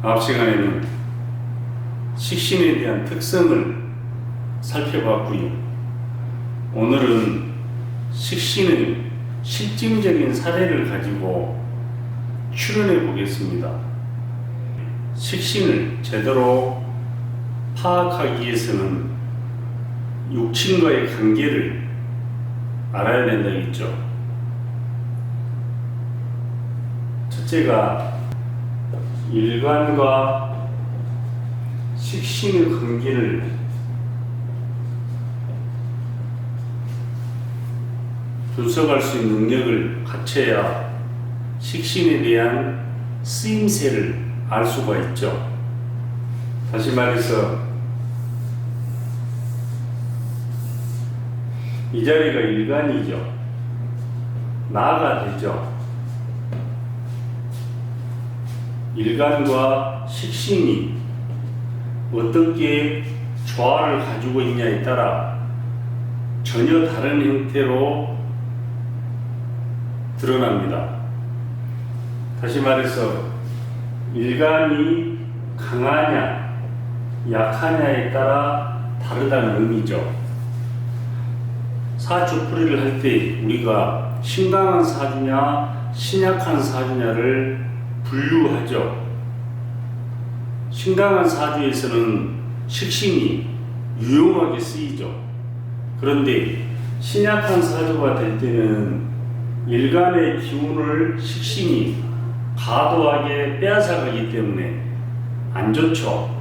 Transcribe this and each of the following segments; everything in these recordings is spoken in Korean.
다음 시간에는 식신에 대한 특성을 살펴봤고요. 오늘은 식신의 실증적인 사례를 가지고 추론해 보겠습니다. 식신을 제대로 파악하기 위해서는 육친과의 관계를 알아야 된다겠죠. 첫째가 일간과 식신의 관계를 분석할 수 있는 능력을 갖춰야 식신에 대한 쓰임새를 알 수가 있죠. 다시 말해서 이 자리가 일간이죠. 나가 되죠. 일간과 식신이 어떻게 조화를 가지고 있냐에 따라 전혀 다른 형태로 드러납니다. 다시 말해서 일간이 강하냐 약하냐에 따라 다르다는 의미죠. 사주풀이를 할 때 우리가 신강한 사주냐 신약한 사주냐를 분류하죠. 신강한 사주에서는 식신이 유용하게 쓰이죠. 그런데 신약한 사주가 될 때는 일간의 기운을 식신이 과도하게 빼앗아가기 때문에 안 좋죠.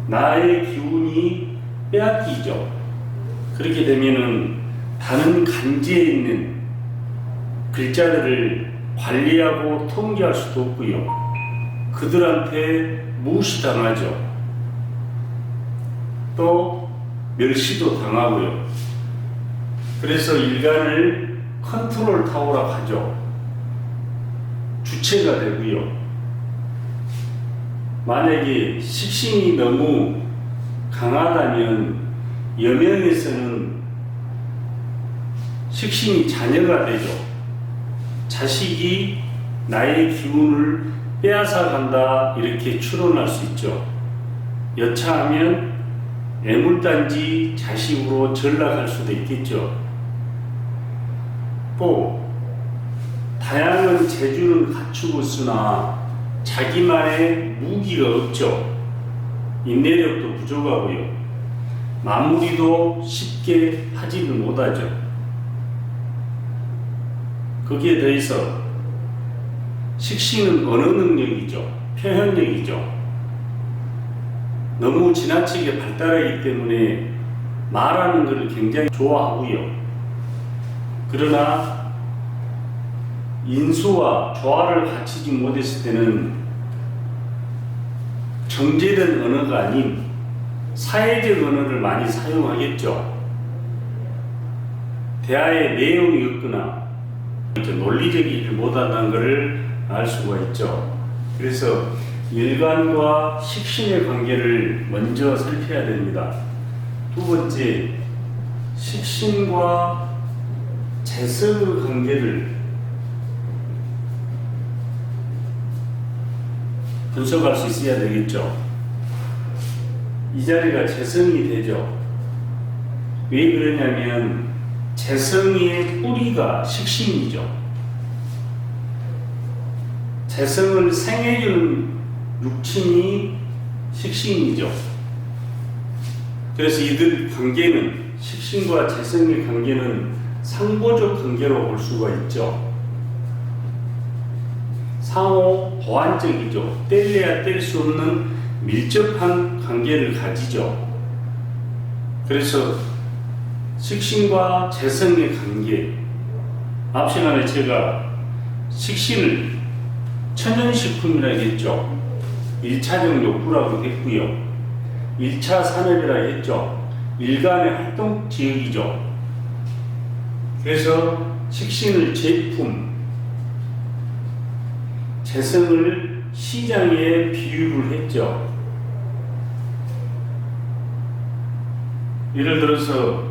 나의 기운이 빼앗기죠. 그렇게 되면은 다른 간지에 있는 글자들을 관리하고 통제할 수도 없고요. 그들한테 무시당하죠. 또 멸시도 당하고요. 그래서 일간을 컨트롤 타워라 하죠. 주체가 되고요. 만약에 식신이 너무 강하다면 여명에서는 식신이 잔여가 되죠. 자식이 나의 기운을 빼앗아 간다 이렇게 추론할 수 있죠. 여차하면 애물단지 자식으로 전락할 수도 있겠죠. 또 다양한 재주는 갖추고 있으나 자기만의 무기가 없죠. 인내력도 부족하고요. 마무리도 쉽게 하지는 못하죠. 거기에 더해서 식신은 언어 능력이죠. 표현력이죠. 너무 지나치게 발달하기 때문에 말하는 것을 굉장히 좋아하고요. 그러나 인수와 조화를 갖추지 못했을 때는 정제된 언어가 아닌 사회적 언어를 많이 사용하겠죠. 대화의 내용이 없거나 논리적이지 못하다는 것을 알 수가 있죠. 그래서 일간과 식신의 관계를 먼저 살펴야 됩니다. 두 번째, 식신과 재성의 관계를 분석할 수 있어야 되겠죠. 이 자리가 재성이 되죠. 왜 그러냐면 재성의 뿌리가 식신이죠. 재성을 생해주는 육친이 식신이죠. 그래서 이들 관계는 식신과 재성의 관계는 상보적 관계로 볼 수가 있죠. 상호 보완적이죠. 뗄래야 뗄 수 없는 밀접한 관계를 가지죠. 그래서 식신과 재성의 관계, 앞 시간에 제가 식신을 천연식품이라고 했죠. 1차적 욕구라고 했고요. 1차 산업이라고 했죠. 일간의 활동 지역이죠. 그래서 식신을 제품, 재성을 시장에 비유를 했죠. 예를 들어서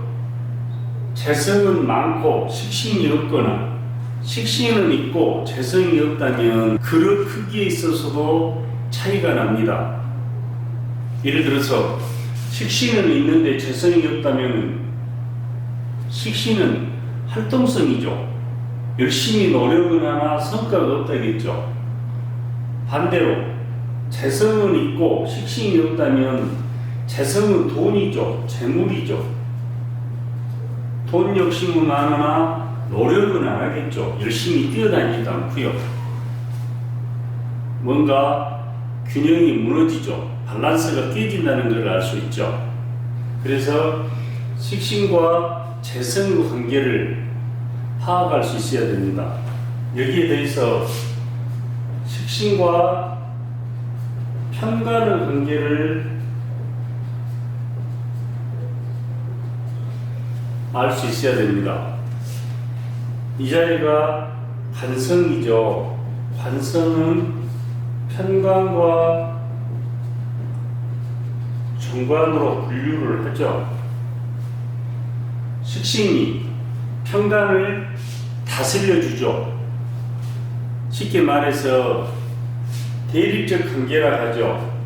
재성은 많고 식신이 없거나 식신은 있고 재성이 없다면 그릇 크기에 있어서도 차이가 납니다. 예를 들어서 식신은 있는데 재성이 없다면 식신은 활동성이죠. 열심히 노력은 하나 성과가 없다겠죠. 반대로 재성은 있고 식신이 없다면 재성은 돈이죠. 재물이죠. 돈 욕심은 많으나 노력은 안 하겠죠. 열심히 뛰어다니지도 않고요. 뭔가 균형이 무너지죠. 밸런스가 깨진다는 걸 알 수 있죠. 그래서 식신과 재성의 관계를 파악할 수 있어야 됩니다. 여기에 대해서 식신과 편간의 관계를 알 수 있어야 됩니다. 이 자리가 관성이죠. 관성은 편관과 정관으로 분류를 하죠. 식신이 편관을 다스려 주죠. 쉽게 말해서 대립적 관계라 하죠.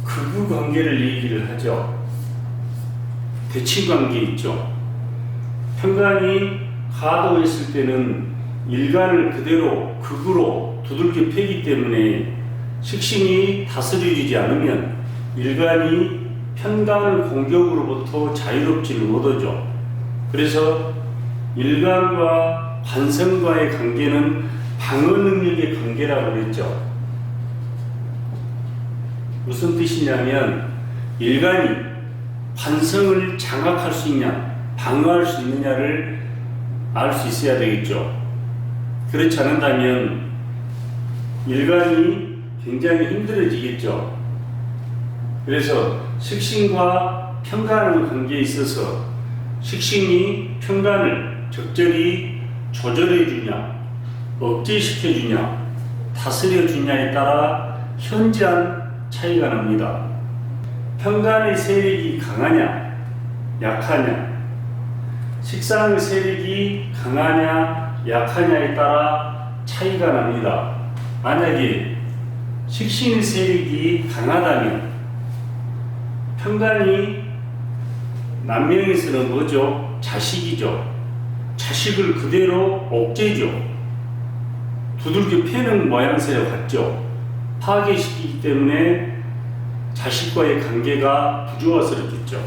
극우 관계를 얘기를 하죠. 대칭 관계 있죠. 편관이 가도했을 때는 일간을 그대로 극으로 두들겨 패기 때문에 식신이 다스려지지 않으면 일간이 편관의 공격으로부터 자유롭지를 못하죠. 그래서 일간과 관성과의 관계는 방어 능력의 관계라고 했죠. 무슨 뜻이냐면 일간이 관성을 장악할 수 있냐, 방어할 수 있느냐를 알 수 있어야 되겠죠. 그렇지 않는다면 일간이 굉장히 힘들어지겠죠. 그래서 식신과 편관의 관계에 있어서 식신이 편관을 적절히 조절해 주냐, 억제시켜 주냐, 다스려 주냐에 따라 현저한 차이가 납니다. 편관의 세력이 강하냐, 약하냐, 식상의 세력이 강하냐, 약하냐에 따라 차이가 납니다. 만약에 식신의 세력이 강하다면 편관이 남명에서는 뭐죠? 자식이죠. 자식을 그대로 억제죠. 두들겨 패는 모양새와 같죠. 파괴시키기 때문에 자식과의 관계가 부조화스럽겠죠.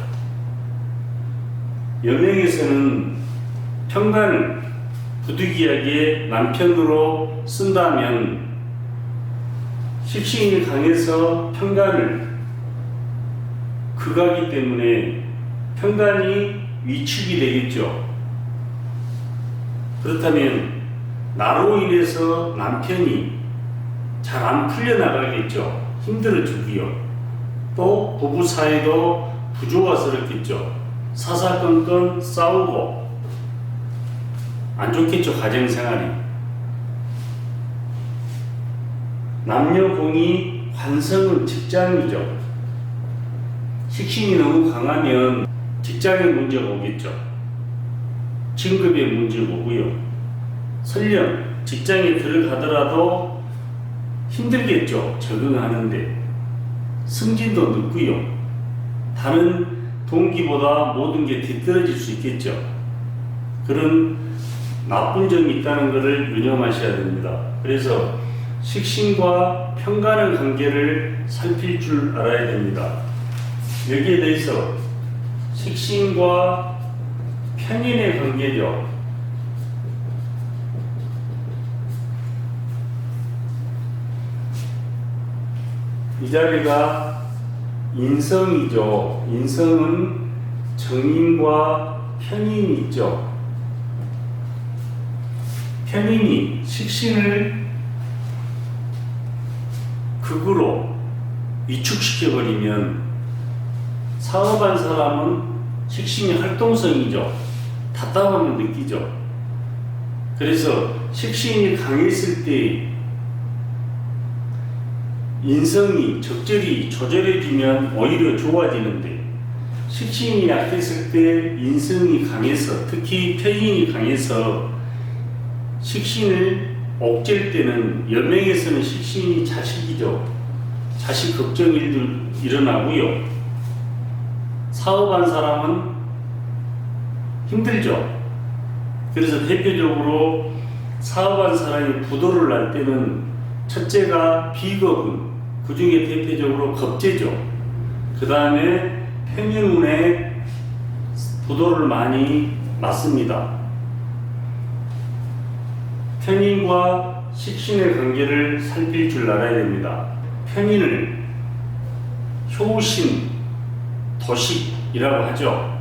여명에서는 편관을 부득이하게 남편으로 쓴다면 식신이 강해서 편관을 극하기 때문에 편관이 위축이 되겠죠. 그렇다면 나로 인해서 남편이 잘 안 풀려나가겠죠. 힘들어지고요. 또 부부 사이도 부조화스럽겠죠. 사사건건 싸우고 안 좋겠죠. 가정생활이. 남녀공이 관성은 직장이죠. 식신이 너무 강하면 직장에 문제가 오겠죠. 진급에 문제가 오고요. 설령 직장에 들어가더라도 힘들겠죠. 적응하는데. 승진도 늦고요. 다른 동기보다 모든 게 뒤떨어질 수 있겠죠. 그런 나쁜 점이 있다는 것을 유념하셔야 됩니다. 그래서 식신과 편관의 관계를 살필 줄 알아야 됩니다. 여기에 대해서 식신과 편인의 관계죠. 이 자리가 인성이죠. 인성은 정인과 편인이 있죠. 편인이 식신을 극으로 위축시켜버리면 사업한 사람은 식신이 활동성이죠. 답답함을 느끼죠. 그래서 식신이 강했을 때 인성이 적절히 조절해주면 오히려 좋아지는데 식신이 약했을 때 인성이 강해서 특히 편인이 강해서 식신을 옥죄일 때는 여명에서는 식신이 자식이죠. 자식 걱정이 일어나고요. 사업한 사람은 힘들죠. 그래서 대표적으로 사업한 사람이 부도를 날 때는 첫째가 비겁은, 그 중에 대표적으로 겁재죠. 그 다음에 편인운에 부도를 많이 맞습니다. 편인과 식신의 관계를 살필 줄 알아야 됩니다. 편인을 효신, 도식이라고 하죠.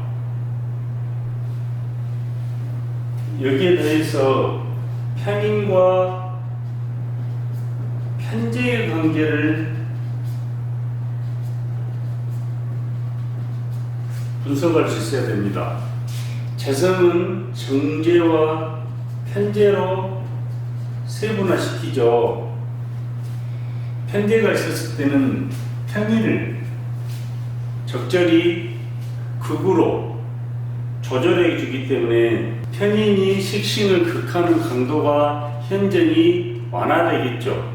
여기에 대해서 편인과 편재의 관계를 분석할 수 있어야 됩니다. 재성은 정재와 편재로 세분화시키죠. 편재가 있었을 때는 편인을 적절히 극으로 조절해 주기 때문에 편인이 식신을 극하는 강도가 현저히 완화되겠죠.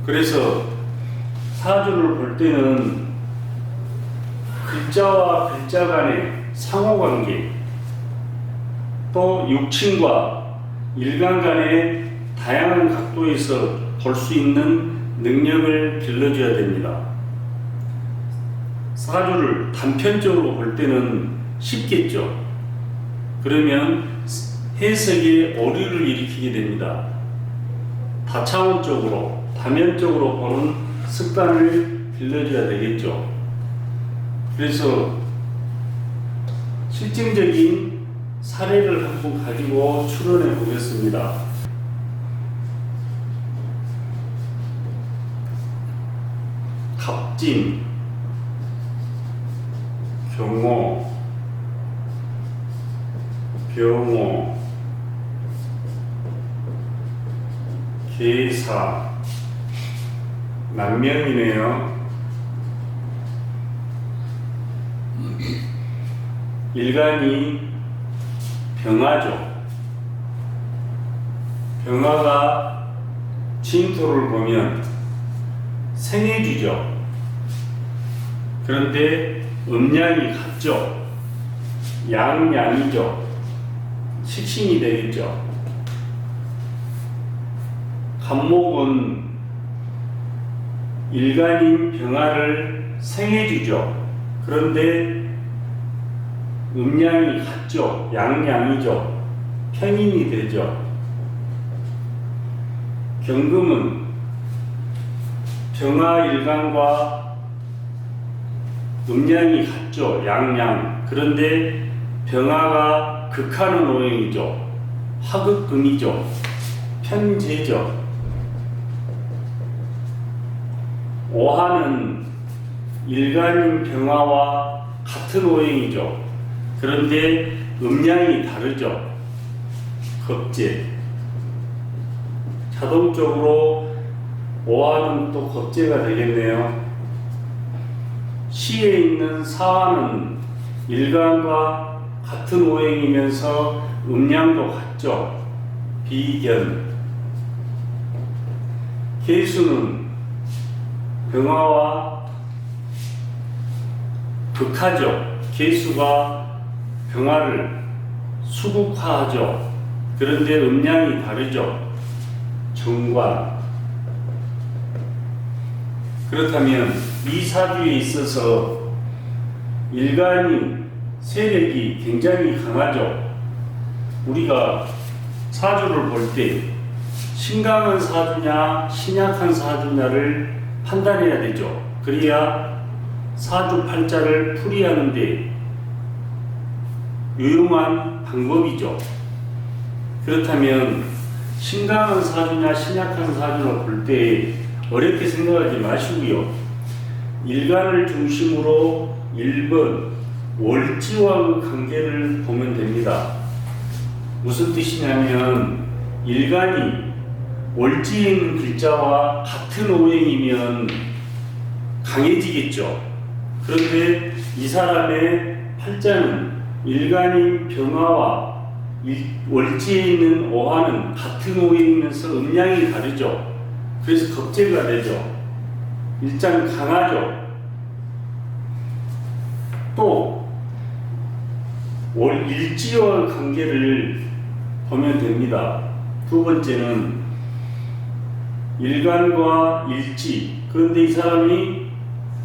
그래서 사주를 볼 때는 글자와 글자 간의 상호관계, 또 육친과 일간 간의 다양한 각도에서 볼 수 있는 능력을 길러줘야 됩니다. 사주를 단편적으로 볼 때는 쉽겠죠. 그러면 해석에 오류를 일으키게 됩니다. 다차원적으로, 다면적으로 보는 습관을 길러줘야 되겠죠. 그래서 실증적인 사례를 한번 가지고 추론해 보겠습니다. 갑진, 경호, 병호, 계사, 남명이네요. 일간이 병화죠. 병화가 진토를 보면 생해주죠. 그런데 음양이 같죠. 양양이죠. 식신이 되겠죠. 간목은 일간인 병화를 생해주죠. 그런데 음양이 같죠. 양양이죠. 편인이 되죠. 경금은 병화 일간과 음양이 같죠. 양양. 그런데 병화가 극하는 오행이죠. 화극금이죠. 편재죠. 오화는 일간인 병화와 같은 오행이죠. 그런데 음양이 다르죠. 겁재. 자동적으로 오화는 또 겁재가 되겠네요. 시에 있는 사화는 일간과 같은 오행이면서 음양도 같죠. 비견. 계수는 병화와 극하죠. 계수가 병화를 수국화하죠. 그런데 음양이 다르죠. 정관. 그렇다면 이 사주에 있어서 일간이 세력이 굉장히 강하죠. 우리가 사주를 볼 때 신강한 사주냐 신약한 사주냐를 판단해야 되죠. 그래야 사주 팔자를 풀이하는데 유용한 방법이죠. 그렇다면 신강한 사주냐 신약한 사주냐 볼 때 어렵게 생각하지 마시고요. 일간을 중심으로 1번 월지와 그 관계를 보면 됩니다. 무슨 뜻이냐면 일간이 월지에 있는 글자와 같은 오행이면 강해지겠죠. 그런데 이 사람의 팔자는 일간인 병화와 월지에 있는 오화는 같은 오행이면서 음양이 다르죠. 그래서 겁재가 되죠. 일단 강하죠. 또 일지와 관계를 보면 됩니다. 두 번째는 일간과 일지. 그런데 이 사람이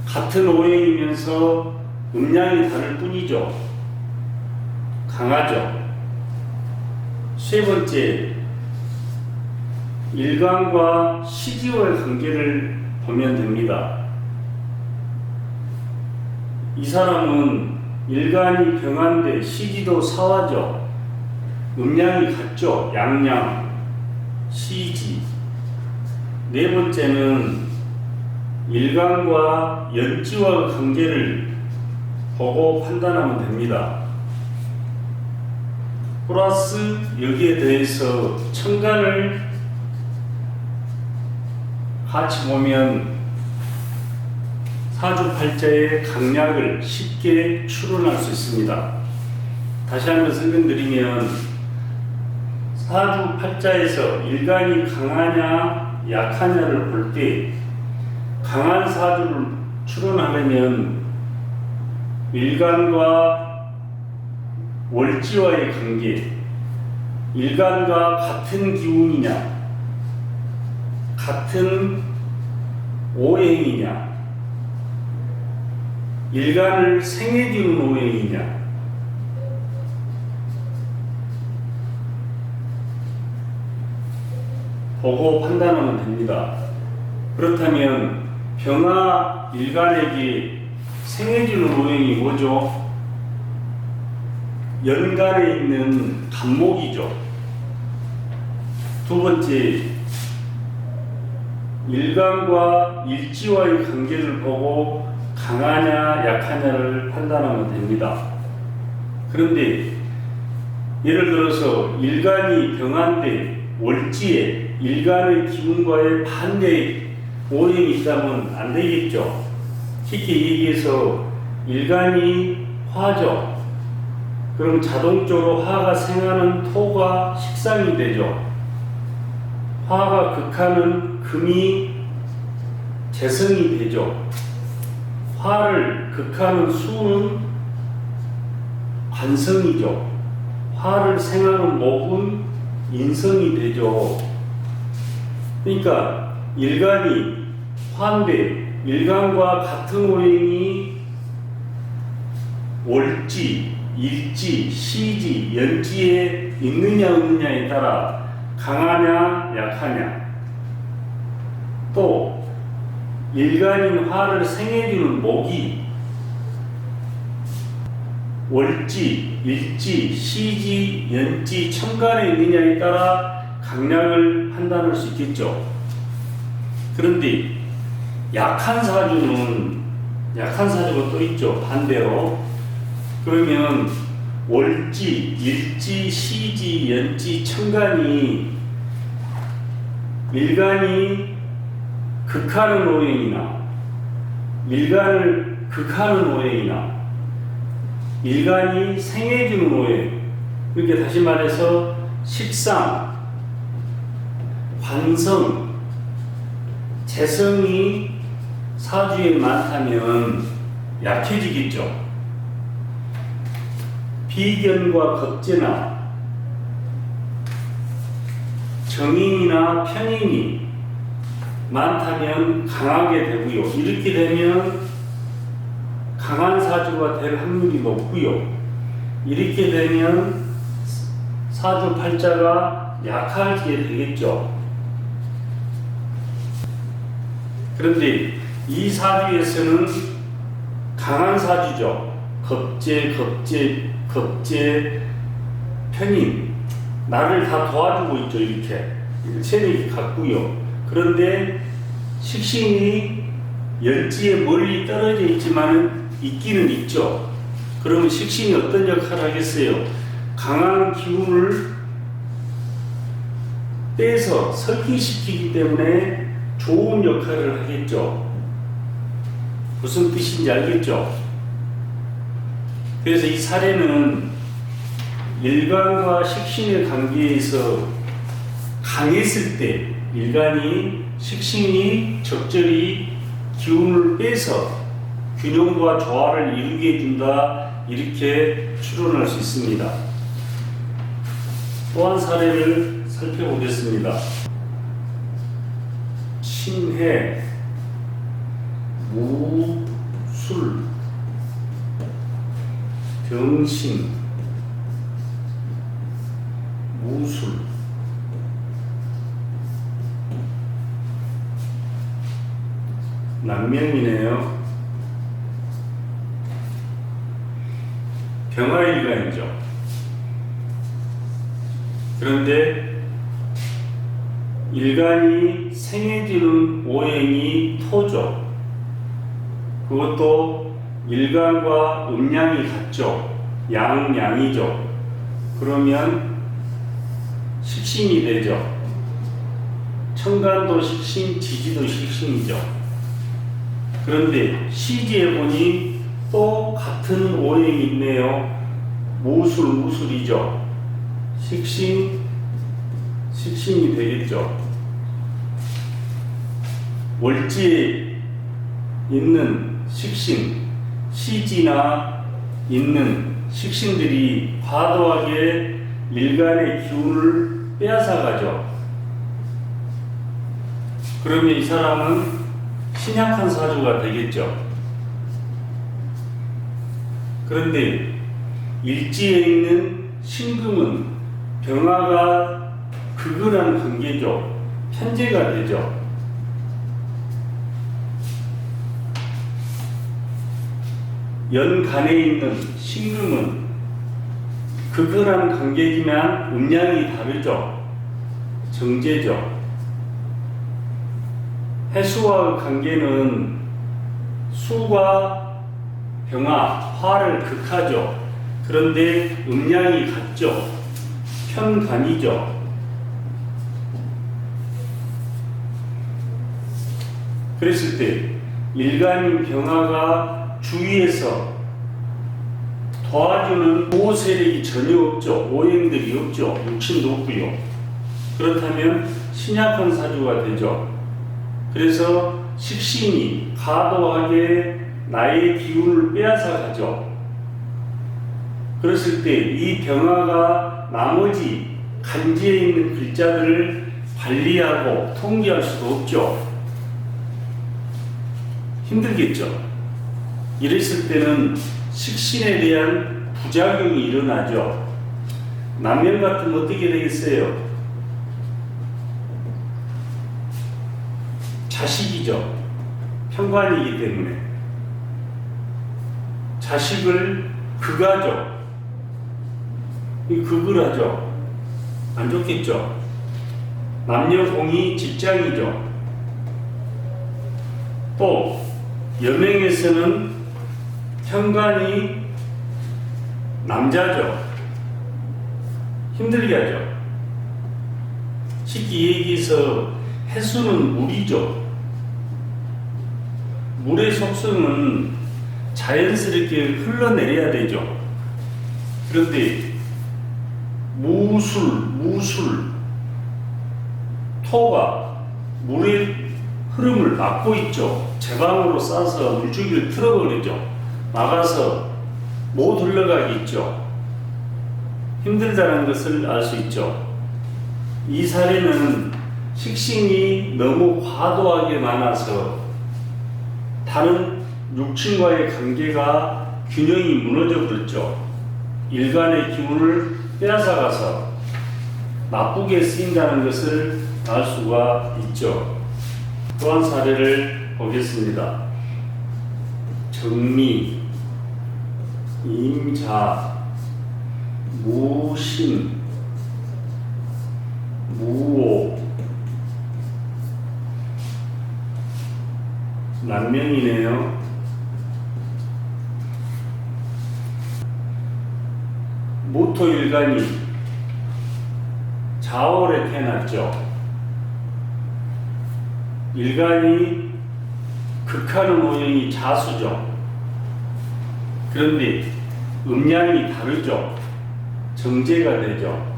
같은 오행이면서 음양이 다를 뿐이죠. 강하죠. 세 번째, 일간과 시지와의 관계를 보면 됩니다. 이 사람은 일간이 병한데 시지도 사화죠. 음양이 같죠. 양양, 시지. 네 번째는 일간과 연지와의 관계를 보고 판단하면 됩니다. 플러스 여기에 대해서 천간을 같이 보면 사주팔자의 강약을 쉽게 추론할 수 있습니다. 다시 한번 설명드리면 사주팔자에서 일간이 강하냐 약하냐를 볼 때 강한 사주를 추론하려면 일간과 월지와의 관계, 일간과 같은 기운이냐 같은 오행이냐, 일간을 생해주는 오행이냐, 보고 판단하면 됩니다. 그렇다면 병화 일간에게 생해주는 오행이 뭐죠? 연간에 있는 간목이죠. 두 번째, 일간과 일지와의 관계를 보고 강하냐 약하냐를 판단하면 됩니다. 그런데 예를 들어서 일간이 병한데 월지에 일간의 기운과의 반대 오행이 있다면 안 되겠죠. 쉽게 얘기해서 일간이 화죠. 그럼 자동적으로 화가 생하는 토가 식상이 되죠. 화가 극하는 금이 재성이 되죠. 화를 극하는 수는 관성이죠. 화를 생하는 목은 인성이 되죠. 그러니까 일간이 화인데 일간과 같은 오행이 월지, 일지, 시지, 연지에 있느냐 없느냐에 따라 강하냐 약하냐, 또 일간인 화를 생해주는 목이 월지, 일지, 시지, 연지, 천간에 있느냐에 따라 강약을 판단할 수 있겠죠. 그런데 약한 사주가 또 있죠. 반대로. 그러면 월지, 일지, 시지, 연지, 천간이 일간이 극하는 오행이나 일간을 극하는 오행이나 일간이 생해주는 오행, 이렇게 다시 말해서 식상, 관성, 재성이 사주에 많다면 약해지겠죠. 비견과 겁재나 정인이나 편인이 많다면 강하게 되고요. 이렇게 되면 강한 사주가 될 확률이 높고요. 이렇게 되면 사주 팔자가 약해지게 되겠죠. 그런데 이 사주에서는 강한 사주죠. 겁재, 편인, 나를 다 도와주고 있죠. 이렇게 세력이 같고요. 그런데 식신이 연지에 멀리 떨어져 있지만 있기는 있죠. 그러면 식신이 어떤 역할을 하겠어요? 강한 기운을 빼서 설기시키기 때문에 좋은 역할을 하겠죠. 무슨 뜻인지 알겠죠? 그래서 이 사례는 일간과 식신의 관계에서 강했을 때 일간이 식신이 적절히 기운을 빼서 균형과 조화를 이루게 해준다, 이렇게 추론할 수 있습니다. 또 한 사례를 살펴보겠습니다. 신해, 무술, 병신, 무술. 남명이네요. 병화일간이죠. 그런데 일간이 생해지는 오행이 토죠. 그것도 일간과 음양이 같죠. 양이죠. 그러면 식신이 되죠. 천간도 식신, 지지도 식신이죠. 그런데 시지에 보니 또 같은 오행이 있네요. 무술이죠. 식신이 되겠죠. 월지에 있는 식신, 시지나 있는 식신들이 과도하게 일간의 기운을 빼앗아가죠. 그러면 이 사람은 신약한 사주가 되겠죠. 그런데 일지에 있는 신금은 병화가 극은한 관계죠. 편제가 되죠. 연간에 있는 신금은 극은한 관계지만 음양이 다르죠. 정제죠. 해수와 관계는 수가 병화, 화를 극하죠. 그런데 음양이 같죠. 편간이죠. 그랬을 때 일간인 병화가 주위에서 도와주는 보호 세력이 전혀 없죠. 오행들이 없죠. 육신도 없고요. 그렇다면 신약한 사주가 되죠. 그래서 식신이 과도하게 나의 기운을 빼앗아 가죠. 그랬을 때 이 병화가 나머지 간지에 있는 글자들을 관리하고 통제할 수도 없죠. 힘들겠죠. 이랬을 때는 식신에 대한 부작용이 일어나죠. 남면 같으면 어떻게 되겠어요? 자식이죠. 편관이기 때문에 자식을 극하죠. 극을 하죠. 안 좋겠죠. 남녀공이 직장이죠. 또 여명에서는 편관이 남자죠. 힘들게 하죠. 쉽게 얘기해서 해수는 물이죠. 물의 속성은 자연스럽게 흘러내려야 되죠. 그런데 무술, 토가 물의 흐름을 막고 있죠. 제방으로 싸서 물줄기를 틀어버리죠. 막아서 못 흘러가게 있죠. 힘들다는 것을 알 수 있죠. 이 사례는 식신이 너무 과도하게 많아서 다른 육친과의 관계가 균형이 무너져 버렸죠. 일간의 기운을 빼앗아가서 나쁘게 쓰인다는 것을 알 수가 있죠. 또 한 사례를 보겠습니다. 정미, 임자, 무신, 무오, 남명이네요. 모토일간이 자월에 태어났죠. 일간이 극하는 오행이 자수죠. 그런데 음양이 다르죠. 정제가 되죠.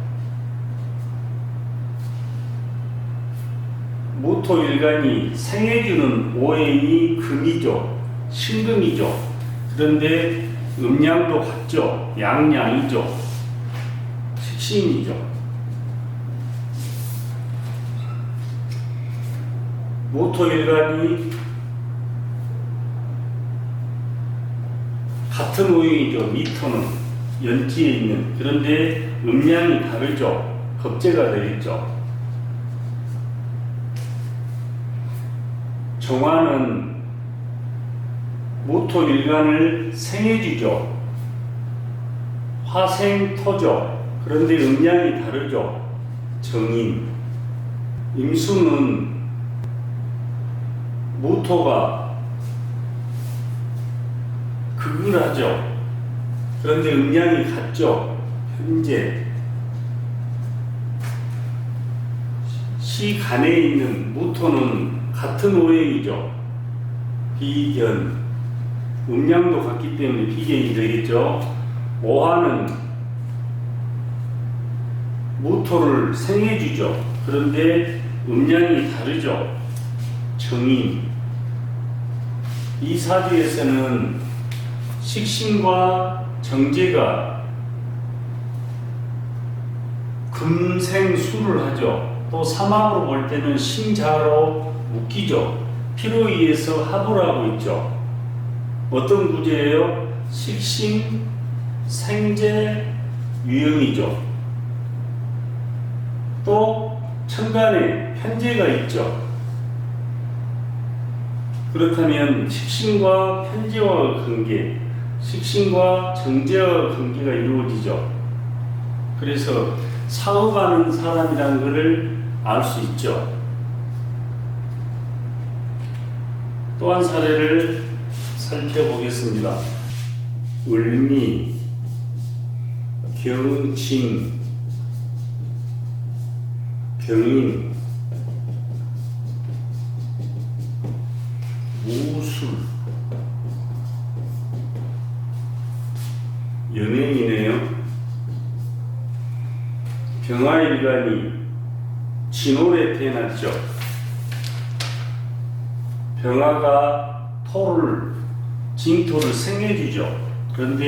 무토일간이 생해주는 오행이 금이죠. 신금이죠. 그런데 음양도 같죠. 양양이죠. 식신이죠. 무토일간이 같은 오행이죠. 미토는 연지에 있는. 그런데 음양이 다르죠. 겁재가 되겠죠. 정화는 무토일간을 생해주죠. 화생토죠. 그런데 음양이 다르죠. 정인. 임수는 무토가 극을 하죠. 그런데 음양이 같죠. 현재 시간에 있는 무토는 같은 오행이죠. 비견. 음양도 같기 때문에 비견이 되겠죠. 오화는 무토를 생해주죠. 그런데 음양이 다르죠. 정인. 이 사주에서는 식신과 정제가 금생수를 하죠. 또 사막으로 볼 때는 신자로 묶이죠. 피로 의해서 합을 하고 있죠. 어떤 구제예요? 식신, 생제, 유형이죠. 또 천간에 편제가 있죠. 그렇다면 식신과 편제와 관계, 식신과 정제와 관계가 이루어지죠. 그래서 사업하는 사람이라는 것을 알 수 있죠. 또 한 사례를 살펴보겠습니다. 을미, 경진, 병인, 무술, 연행이네요. 병화일간이 진월에 태어났죠. 병화가 토를, 진토를 생해주죠. 그런데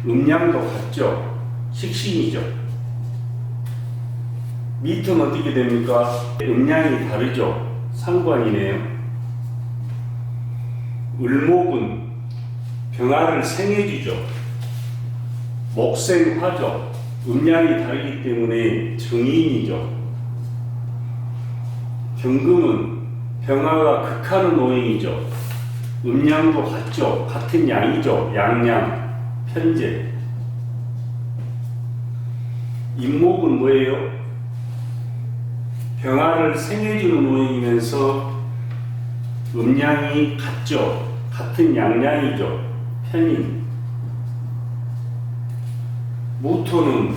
음양도 같죠. 식신이죠. 미토는 어떻게 됩니까? 음양이 다르죠. 상관이네요. 을목은 병화를 생해주죠. 목생화죠. 음양이 다르기 때문에 정인이죠. 경금은 병화가 극하는 오행이죠. 음양도 같죠. 같은 양이죠. 양양, 편제. 임목은 뭐예요? 병화를 생해주는 오행이면서 음양이 같죠. 같은 양양이죠. 편인. 무토는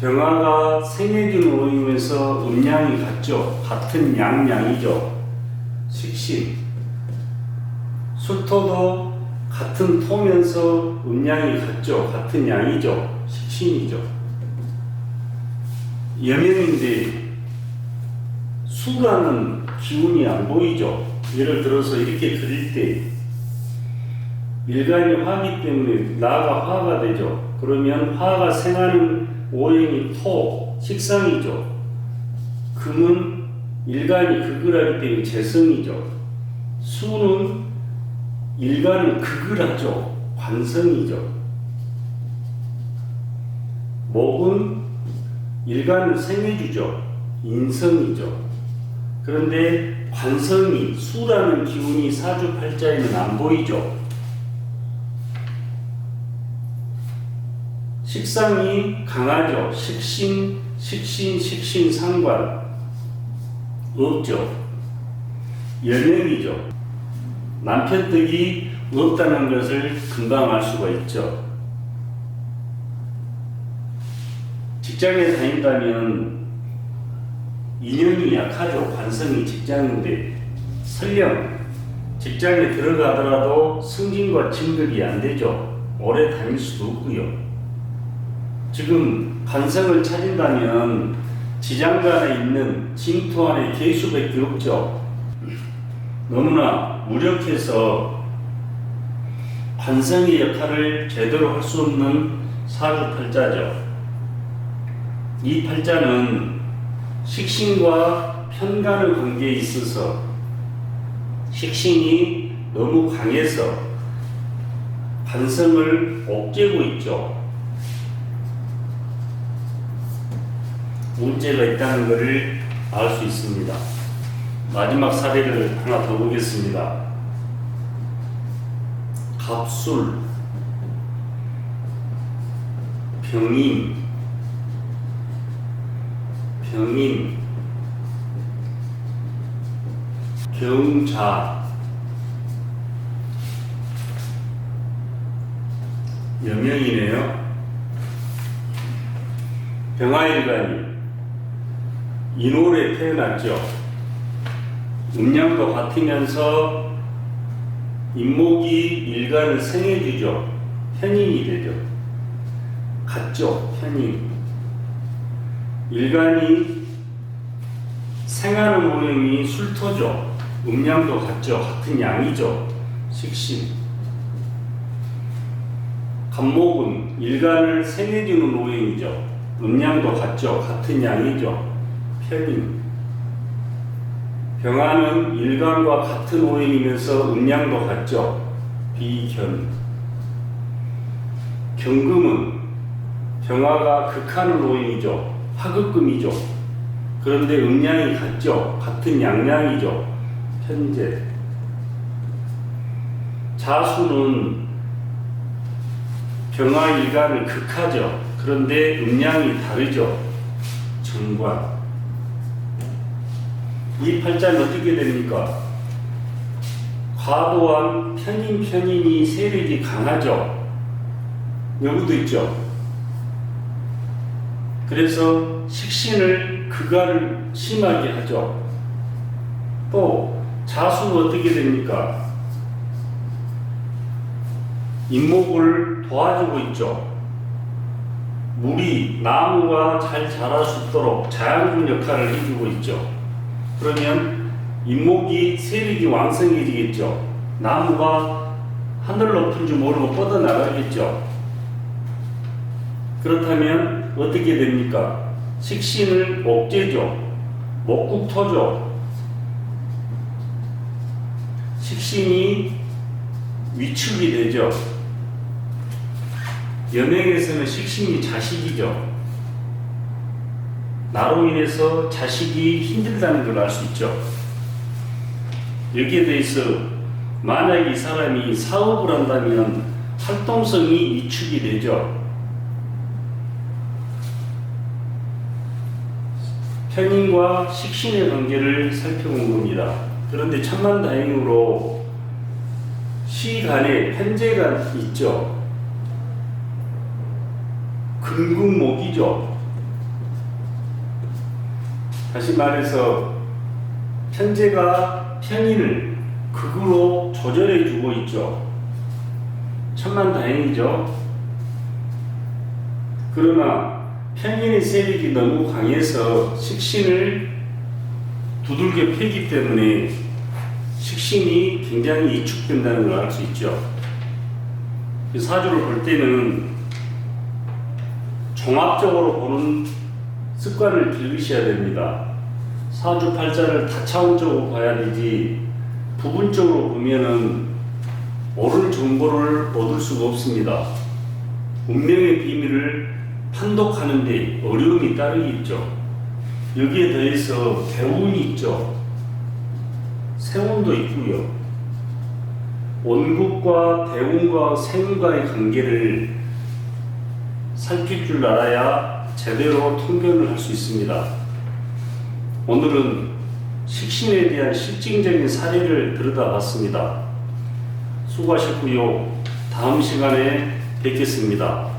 병화가 생해주는 오행이면서 음양이 같죠. 같은 양양이죠. 식신. 술토도 같은 토면서 음양이 같죠. 같은 양이죠. 식신이죠. 여명인데 수라는 기운이 안 보이죠. 예를 들어서 이렇게 그릴 때 일간이 화기 때문에 나가 화가 되죠. 그러면 화가 생하는 오행이 토, 식상이죠. 금은 일간이 극을 하기 때문에 재성이죠. 수는 일간은 극을 하죠. 관성이죠. 목은 일간을 생해주죠. 인성이죠. 그런데 관성이, 수라는 기운이 사주팔자에는 안 보이죠. 식상이 강하죠. 식신 상관 없죠. 연행이죠. 남편 덕이 없다는 것을 금방 알 수가 있죠. 직장에 다닌다면 인연이 약하죠. 관성이 직장인데 설령 직장에 들어가더라도 승진과 진급이 안 되죠. 오래 다닐 수도 없고요. 지금 관성을 차린다면 지장간에 있는 진토 안에 개수밖에 없죠. 너무나 무력해서 관성의 역할을 제대로 할 수 없는 사주팔자죠. 이 팔자는 식신과 편간의 관계에 있어서 식신이 너무 강해서 관성을 옥죄고 있죠. 문제가 있다는 것을 알 수 있습니다. 마지막 사례를 하나 더 보겠습니다. 갑술, 병인, 경자, 여명이네요. 병화일간이 인월에 태어났죠. 음양도 같으면서 인목이 일간을 생해주죠. 편인이 되죠. 같죠. 편인. 일간이 생하는 모형이 술토죠. 음양도 같죠. 같은 양이죠. 식신. 간목은 일간을 생해주는 모형이죠. 음양도 같죠. 같은 양이죠. 편인. 병화는 일간과 같은 오행이면서 음양도 같죠. 비견. 경금은 병화가 극하는 오행이죠. 화극금이죠. 그런데 음양이 같죠. 같은 양양이죠. 편재. 자수는 병화 일간을 극하죠. 그런데 음양이 다르죠. 정관. 이 팔자는 어떻게 됩니까? 과도한 편인이 세력이 강하죠. 여기도 있죠. 그래서 식신을 극화를 심하게 하죠. 또 자수는 어떻게 됩니까? 인목을 도와주고 있죠. 물이 나무가 잘 자랄 수 있도록 자양분 역할을 해주고 있죠. 그러면 인목이 세력이 왕성해지겠죠. 나무가 하늘 높은 줄 모르고 뻗어나가겠죠. 그렇다면 어떻게 됩니까? 식신을 옥죄죠. 목국토죠. 식신이 위축이 되죠. 연행에서는 식신이 자식이죠. 나로 인해서 자식이 힘들다는 걸 알 수 있죠. 여기에 대해서 만약 이 사람이 사업을 한다면 활동성이 위축이 되죠. 편인과 식신의 관계를 살펴본 겁니다. 그런데 천만다행으로 시간에 편재가 있죠. 금국목이죠. 다시 말해서 편재가 편인을 극으로 조절해 주고 있죠. 천만다행이죠. 그러나 편인의 세력이 너무 강해서 식신을 두들겨 패기 때문에 식신이 굉장히 위축된다는 걸 알 수 있죠. 사주를 볼 때는 종합적으로 보는 습관을 기르셔야 됩니다. 사주팔자를 다차원적으로 봐야 되지 부분적으로 보면은 옳은 정보를 얻을 수가 없습니다. 운명의 비밀을 판독하는 데 어려움이 따르겠죠. 여기에 더해서 대운이 있죠. 세운도 있고요. 원국과 대운과 세운과의 관계를 살필 줄 알아야 제대로 통변을 할 수 있습니다. 오늘은 식신에 대한 실증적인 사례를 들여다봤습니다. 수고하셨고요. 다음 시간에 뵙겠습니다.